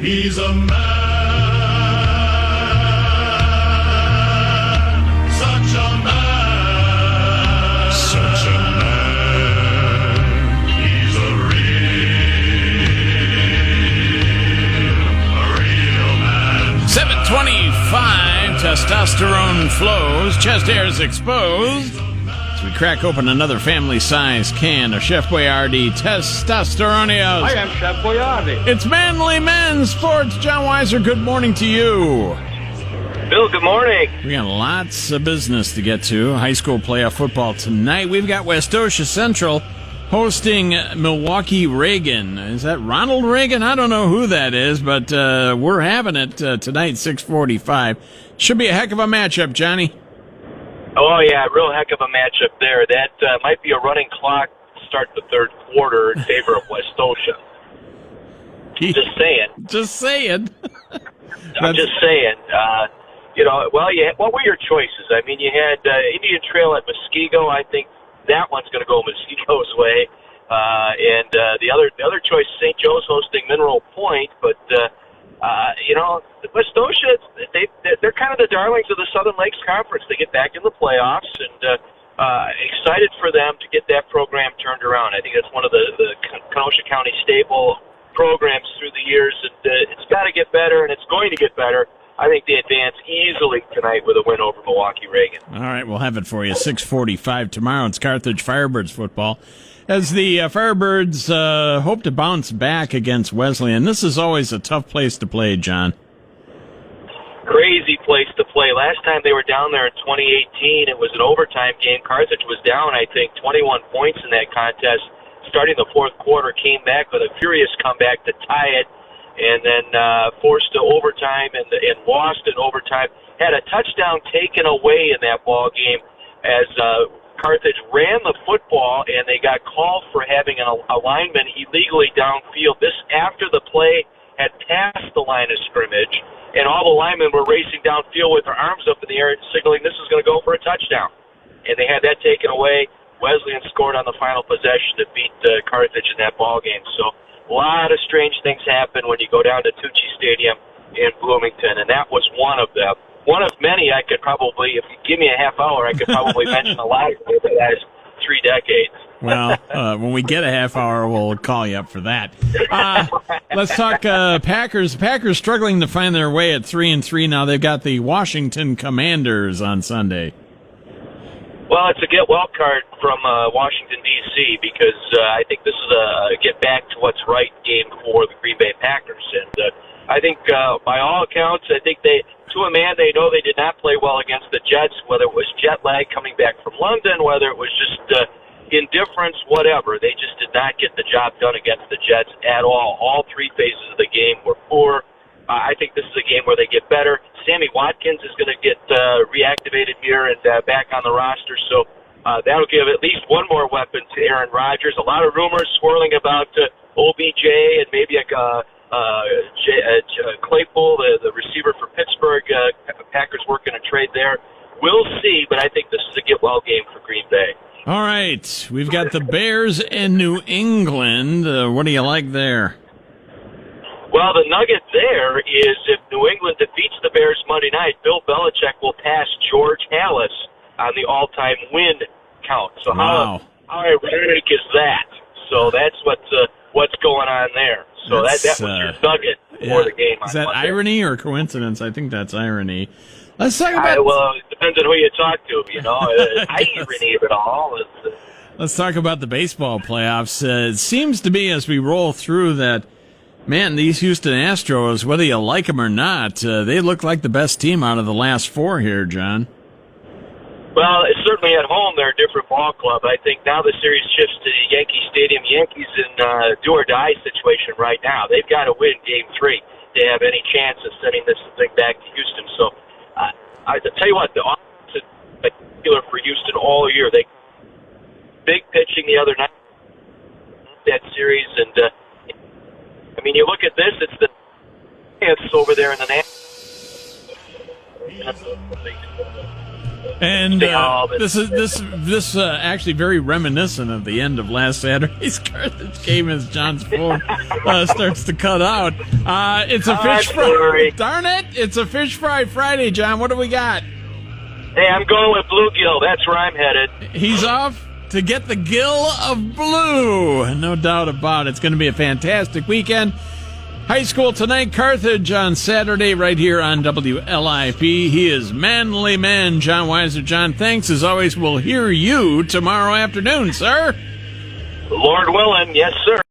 He's a man, such a man, such a man. He's a real man. 725, testosterone flows, chest hair is exposed. As we crack open another family-sized can of Chef Boyardee Testosteronios. I am Chef Boyardee. It's Manly Men's Sports. John Weiser, good morning to you. Bill, good morning. We got lots of business to get to. High school playoff football tonight. We've got Westosha Central hosting Milwaukee Reagan. Is that Ronald Reagan? I don't know who that is, but we're having it tonight, 6:45. Should be a heck of a matchup, Johnny. Oh, yeah, real heck of a matchup there. That might be a running clock to start the third quarter in favor of Westosha. Just saying. Just saying. I'm just saying. What were your choices? I mean, you had Indian Trail at Muskego. I think that one's going to go Muskego's way. And the other choice, St. Joe's hosting Mineral Point. But, Westosha, they're kind of the darlings of the Southern Lakes Conference. They get back in the playoffs, and excited for them to get that program turned around. I think that's one of the Kenosha County staple programs through the years, and it's got to get better, and it's going to get better. I think they advance easily tonight with a win over Milwaukee Reagan. All right, we'll have it for you. 6:45 tomorrow. It's Carthage Firebirds football. As the Firebirds hope to bounce back against Wesleyan. This is always a tough place to play, John. Crazy place to play. Last time they were down there in 2018, it was an overtime game. Carthage was down, I think, 21 points in that contest. Starting the fourth quarter, came back with a furious comeback to tie it, and then forced to overtime and lost in overtime. Had a touchdown taken away in that ball game as Carthage ran the football, and they got called for having a lineman illegally downfield. This after the play had passed the line of scrimmage, and all the linemen were racing downfield with their arms up in the air, signaling this is going to go for a touchdown. And they had that taken away. Wesleyan scored on the final possession to beat Carthage in that ball game. So a lot of strange things happen when you go down to Tucci Stadium in Bloomington, and that was one of them. One of many I could probably, if you give me a half hour, I could probably mention a lot over the last 3 decades. Well, when we get a half hour, we'll call you up for that. Let's talk Packers. Packers struggling to find their way at 3-3 now. They've got the Washington Commanders on Sunday. Well, it's a get well card from Washington, D.C., because I think this is a get back to what's right game for the Green Bay Packers. And I think, by all accounts, I think to a man, they know they did not play well against the Jets, whether it was jet lag coming back from London, whether it was just indifference, whatever. They just did not get the job done against the Jets at all. All 3 phases of the game were poor. I think this is a game where they get better. Sammy Watkins is going to get reactivated here and back on the roster, so that'll give at least one more weapon to Aaron Rodgers. A lot of rumors swirling about OBJ and maybe Claypool, the receiver for Pittsburgh. Packers working a trade there. We'll see, but I think this is a get-well game for Green Bay. All right, we've got the Bears in New England. What do you like there? Well, the nugget there is if New England defeats the Bears Monday night, Bill Belichick will pass George Halas on the all-time win count. So wow. How ironic is that? So that's what's going on there. So that was your nugget for the game. Is that Monday. Irony or coincidence? I think that's irony. Let's talk about. Well, it depends on who you talk to. Irony of it all. Let's talk about the baseball playoffs. It seems to be as we roll through that. Man, these Houston Astros, whether you like them or not, they look like the best team out of the last 4 here, John. Well, it's certainly at home they're a different ball club. I think now the series shifts to the Yankee Stadium. Yankees in do-or-die situation right now. They've got to win Game 3 to have any chance of sending this thing back to Houston. So I tell you what, the offense is particular for Houston all year. They big pitching the other night that series, and you look at this, it's the Giants over there in the And Stay home. this actually very reminiscent of the end of last Saturday's Carthage game as John's phone starts to cut out. It's a fish fry. Darn it! It's a fish fry Friday, John. What do we got? Hey, I'm going with bluegill. That's where I'm headed. He's off to get the gill of blue. No doubt about it. It's going to be a fantastic weekend. High school tonight, Carthage on Saturday, right here on WLIP. He is Manly Man, John Weiser. John, thanks. As always, we'll hear you tomorrow afternoon, sir. Lord willing, yes, sir.